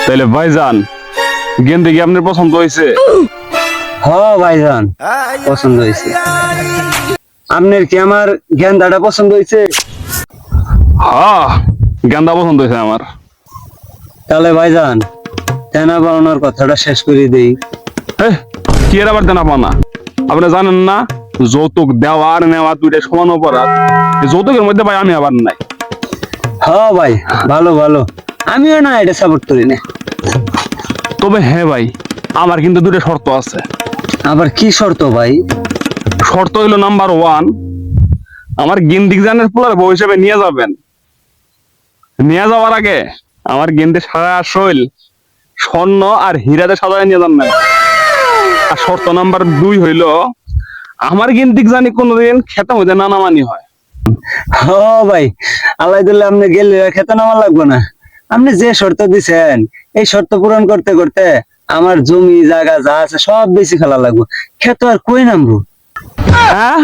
তাহলে ভাইজান গেন্দে কি আপনার পছন্দ হয়েছে? হ্যাঁ ভাইজান, পছন্দ হয়েছে। আপনার কি আমার গেন্দাটা পছন্দ হয়েছে? হ্যাঁ, গেন্দা পছন্দ হয়েছে আমার। তাহলে ভাইজান তেনা বানানোর কথাটা শেষ করে দেই। কি এর আবার দেনা পানা? আপনি জানেন না যৌতুক দেওয়া আর নেওয়া দুইটা সমান অপরাধ। এই যৌতুকের মধ্যে ভাই আমি আবার নাই। হ্যাঁ ভাই, ভালো ভালো, আমিও না এটা সাপোর্ট করি না। তবে হ্যাঁ ভাই, আমার কিন্তু দুটো শর্ত আছে। আবার কি শর্ত ভাই? শর্ত হইলো নাম্বার 1, আমার গেন্দিক জানের পোলার বউ হিসেবে নিয়ে যাবেন। নিয়ে যাওয়ার আগে আমার গেন্দে সারা শৈল স্বর্ণ আর হীরাতে সাজায় নিয়ে যান না। আর শর্ত নাম্বার 2 হইলো আমার গেন্দিক জানি কোনোদিন খেতে হইতে নানামানি হয়। হ্যাঁ ভাই, আল্লাহ দিলে আপনি গেলে খেতে নামা লাগবে না। আপনি যে শর্ত দিছেন এই শর্ত পূরণ করতে করতে আমার জমি জায়গা যা আছে সব বেশি খেলা লাগবে, খেতে আর কই নামবো। হ্যাঁ